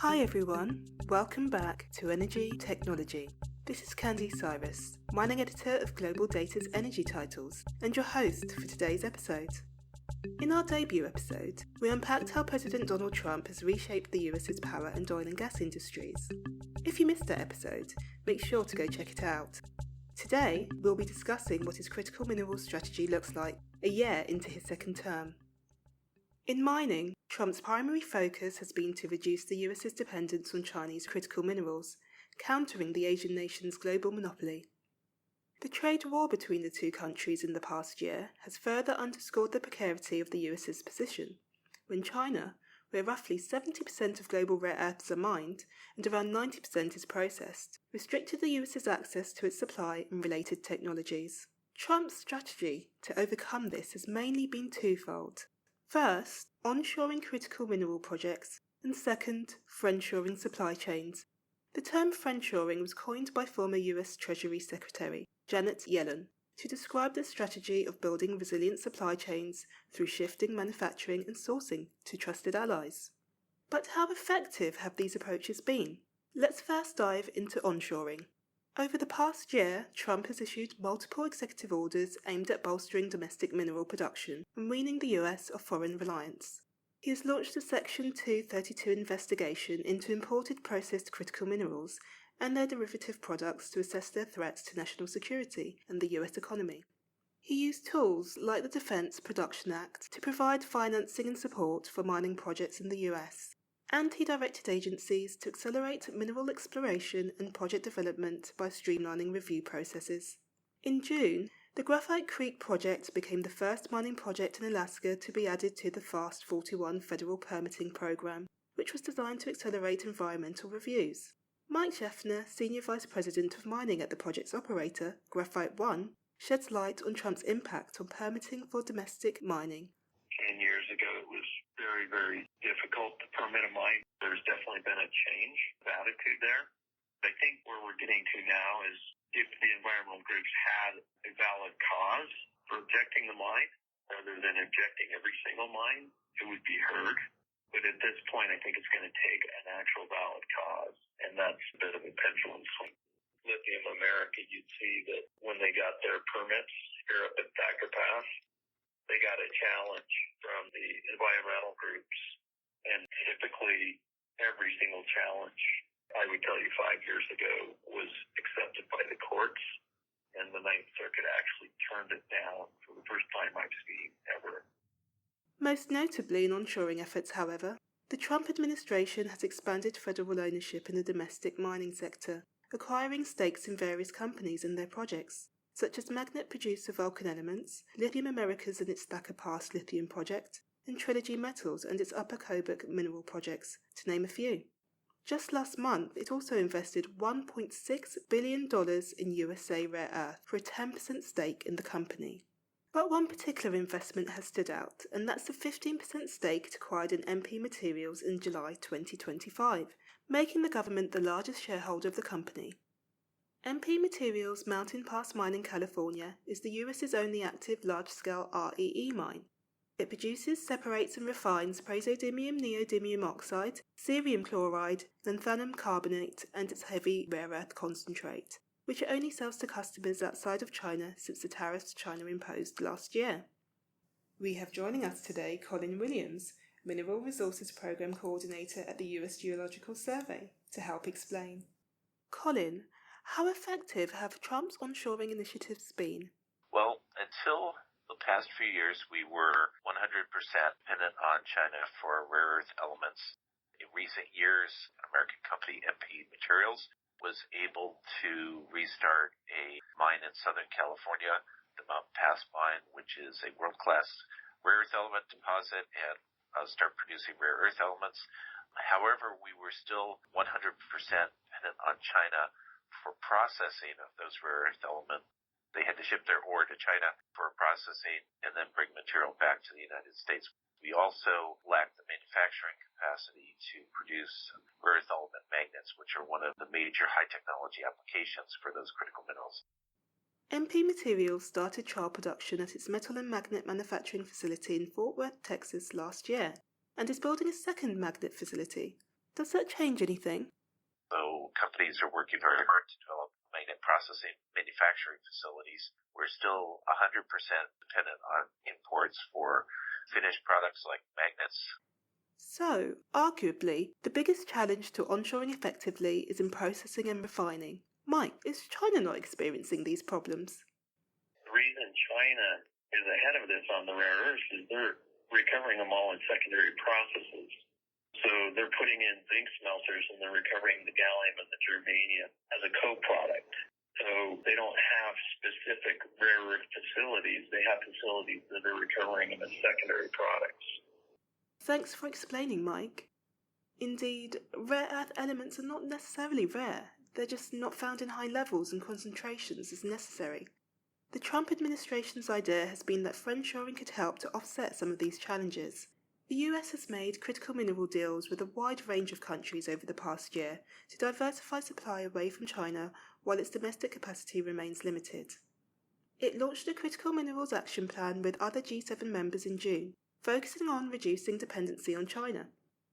Hi everyone, welcome back to Energy Technology. This is Candy Cyrus, mining editor of GlobalData's Energy Titles, and your host for today's episode. In our debut episode, we unpacked how President Donald Trump has reshaped the US's power and oil and gas industries. If you missed that episode, make sure to go check it out. Today, we'll be discussing what his critical minerals strategy looks like a year into his second term. In mining, Trump's primary focus has been to reduce the US's dependence on Chinese critical minerals, countering the Asian nation's global monopoly. The trade war between the two countries in the past year has further underscored the precarity of the US's position, when China, where roughly 70% of global rare earths are mined and around 90% is processed, restricted the US's access to its supply and related technologies. Trump's strategy to overcome this has mainly been twofold. First, onshoring critical mineral projects, and second, friendshoring supply chains. The term friendshoring was coined by former US Treasury Secretary Janet Yellen to describe the strategy of building resilient supply chains through shifting manufacturing and sourcing to trusted allies. But how effective have these approaches been? Let's first dive into onshoring. Over the past year, Trump has issued multiple executive orders aimed at bolstering domestic mineral production and weaning the US of foreign reliance. He has launched a Section 232 investigation into imported processed critical minerals and their derivative products to assess their threats to national security and the US economy. He used tools like the Defense Production Act to provide financing and support for mining projects in the US. And he directed agencies to accelerate mineral exploration and project development by streamlining review processes. In June, the Graphite Creek project became the first mining project in Alaska to be added to the FAST-41 federal permitting program, which was designed to accelerate environmental reviews. Mike Schaffner, Senior Vice President of Mining at the project's operator, Graphite One, sheds light on Trump's impact on permitting for domestic mining. 10 years ago, it was very difficult to permit a mine. There's definitely been a change of attitude there. I think where we're getting to now is if the environmental groups had a valid cause for objecting the mine, rather than objecting every single mine, it would be heard. But at this point, I think it's going to take an actual valid cause, and that's a bit of a pendulum swing. Lithium America, you'd see that when they got their permits here up at Thacker Pass, they got a challenge from the environmental groups, and typically every single challenge, I would tell you 5 years ago, was accepted by the courts, and the Ninth Circuit actually turned it down for the first time I've seen ever. Most notably in onshoring efforts, however, the Trump administration has expanded federal ownership in the domestic mining sector, acquiring stakes in various companies and their projects, such as magnet producer Vulcan Elements, Lithium Americas and its Thacker Pass lithium project, and Trilogy Metals and its Upper Kobuk mineral projects, to name a few. Just last month, it also invested $1.6 billion in USA Rare Earth for a 10% stake in the company. But one particular investment has stood out, and that's the 15% stake it acquired in MP Materials in July 2025, making the government the largest shareholder of the company. MP Materials' Mountain Pass mine in California is the US's only active large-scale REE mine. It produces, separates and refines praseodymium neodymium oxide, cerium chloride, lanthanum carbonate and its heavy rare earth concentrate, which it only sells to customers outside of China since the tariffs China imposed last year. We have joining us today Colin Williams, Mineral Resources Program Coordinator at the US Geological Survey, to help explain. Colin, how effective have Trump's onshoring initiatives been? Well, until the past few years, we were 100% dependent on China for rare earth elements. In recent years, American company MP Materials was able to restart a mine in Southern California, the Mountain Pass mine, which is a world-class rare earth element deposit, and start producing rare earth elements. However, we were still 100% dependent on China for processing of those rare earth elements. They had to ship their ore to China for processing and then bring material back to the United States. We also lacked the manufacturing capacity to produce rare earth element magnets, which are one of the major high technology applications for those critical minerals. MP Materials started trial production at its metal and magnet manufacturing facility in Fort Worth, Texas last year, and is building a second magnet facility. Does that change anything? So companies are working very hard to develop magnet processing manufacturing facilities. We're still 100% dependent on imports for finished products like magnets. So, arguably, the biggest challenge to onshoring effectively is in processing and refining. Mike, is China not experiencing these problems? The reason China is ahead of this on the rare earths is they're recovering them all in secondary processes. So they're putting in zinc smelters and they're recovering the gallium and the germanium as a co-product. So they don't have specific rare earth facilities. They have facilities that are recovering them as secondary products. Thanks for explaining, Mike. Indeed, rare earth elements are not necessarily rare. They're just not found in high levels and concentrations as necessary. The Trump administration's idea has been that friendshoring could help to offset some of these challenges. The US has made critical mineral deals with a wide range of countries over the past year to diversify supply away from China while its domestic capacity remains limited. It launched a Critical Minerals Action Plan with other G7 members in June, focusing on reducing dependency on China,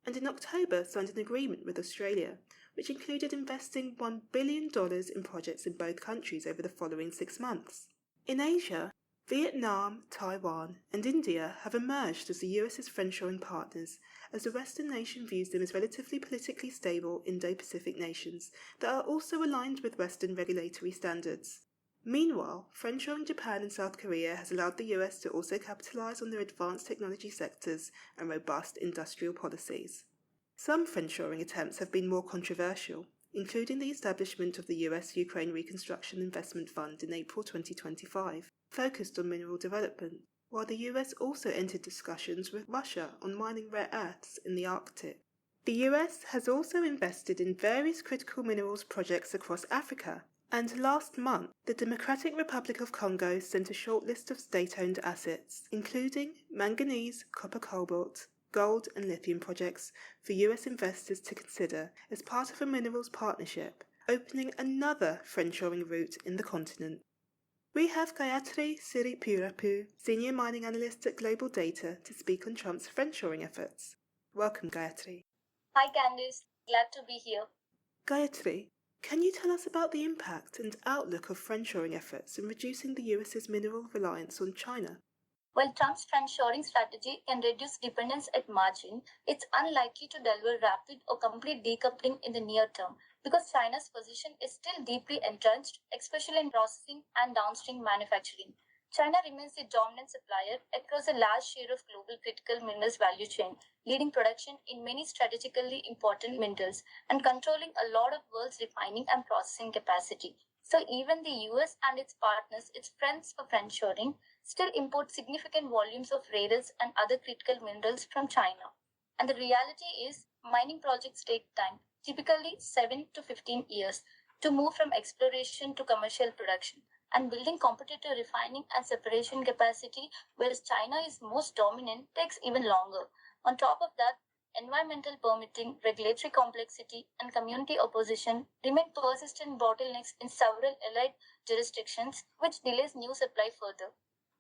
and in October signed an agreement with Australia, which included investing $1 billion in projects in both countries over the following 6 months. In Asia, Vietnam, Taiwan, and India have emerged as the US's friendshoring partners, as the Western nation views them as relatively politically stable Indo-Pacific nations that are also aligned with Western regulatory standards. Meanwhile, friendshoring Japan and South Korea has allowed the US to also capitalise on their advanced technology sectors and robust industrial policies. Some friendshoring attempts have been more controversial, including the establishment of the US-Ukraine Reconstruction Investment Fund in April 2025, focused on mineral development, while the US also entered discussions with Russia on mining rare earths in the Arctic. The US has also invested in various critical minerals projects across Africa, and last month, the Democratic Republic of Congo sent a short list of state-owned assets, including manganese, copper cobalt, gold and lithium projects for US investors to consider as part of a minerals partnership, opening another friendshoring route in the continent. We have Gayathri Siripurapu, Senior Mining Analyst at GlobalData, to speak on Trump's friendshoring efforts. Welcome, Gayathri. Hi, Candice. Glad to be here. Gayathri, can you tell us about the impact and outlook of friendshoring efforts in reducing the US's mineral reliance on China? While Trump's friendshoring strategy can reduce dependence at margin, it's unlikely to deliver rapid or complete decoupling in the near term because China's position is still deeply entrenched, especially in processing and downstream manufacturing. China remains the dominant supplier across a large share of global critical minerals value chain, leading production in many strategically important minerals and controlling a lot of world's refining and processing capacity. So even the US and its partners, its friends for friendshoring, still import significant volumes of rare earths and other critical minerals from China. And the reality is, mining projects take time, typically 7 to 15 years, to move from exploration to commercial production. And building competitive refining and separation capacity, whereas China is most dominant, takes even longer. On top of that, environmental permitting, regulatory complexity, and community opposition remain persistent bottlenecks in several allied jurisdictions, which delays new supply further.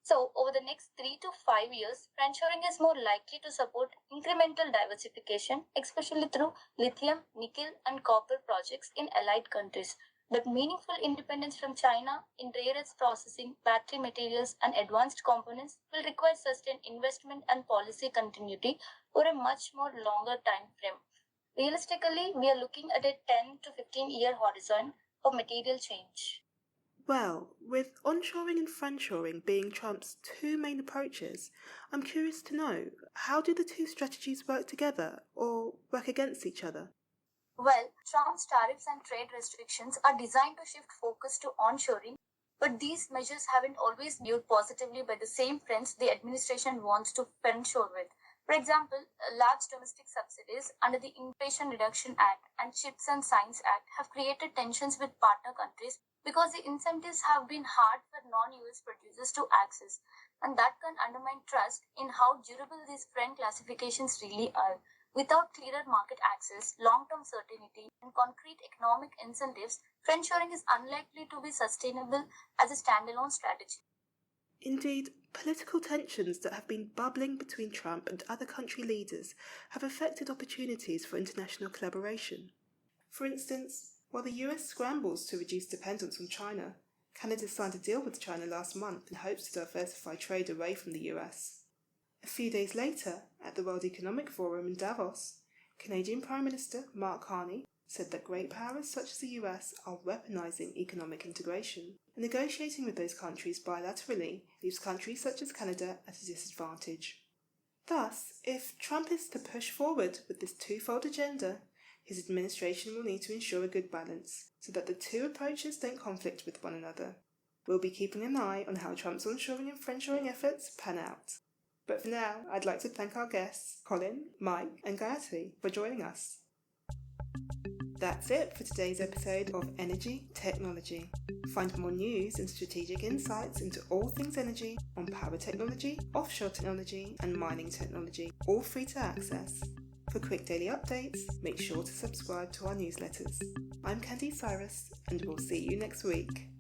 So, over the next 3 to 5 years, friendshoring is more likely to support incremental diversification, especially through lithium, nickel, and copper projects in allied countries. But meaningful independence from China in rare earths processing, battery materials, and advanced components will require sustained investment and policy continuity over a much more longer time frame. Realistically, we are looking at a 10 to 15-year horizon for material change. Well, with onshoring and friendshoring being Trump's two main approaches, I'm curious to know, how do the two strategies work together or work against each other? Well, Trump's tariffs and trade restrictions are designed to shift focus to onshoring, but these measures haven't always been viewed positively by the same friends the administration wants to friendshore with. For example, large domestic subsidies under the Inflation Reduction Act and Chips and Science Act have created tensions with partner countries because the incentives have been hard for non-US producers to access, and that can undermine trust in how durable these friend classifications really are. Without clearer market access, long-term certainty, and concrete economic incentives, friendshoring is unlikely to be sustainable as a standalone strategy. Indeed, political tensions that have been bubbling between Trump and other country leaders have affected opportunities for international collaboration. For instance, while the US scrambles to reduce dependence on China, Canada signed a deal with China last month in hopes to diversify trade away from the US. A few days later, at the World Economic Forum in Davos, Canadian Prime Minister Mark Carney said that great powers such as the US are weaponizing economic integration, and negotiating with those countries bilaterally leaves countries such as Canada at a disadvantage. Thus, if Trump is to push forward with this twofold agenda, his administration will need to ensure a good balance so that the two approaches don't conflict with one another. We'll be keeping an eye on how Trump's onshoring and friendshoring efforts pan out. But for now, I'd like to thank our guests, Colin, Mike, and Gayathri, for joining us. That's it for today's episode of Energy Technology. Find more news and strategic insights into all things energy on power technology, offshore technology, and mining technology, all free to access. For quick daily updates, make sure to subscribe to our newsletters. I'm Candy Cyrus, and we'll see you next week.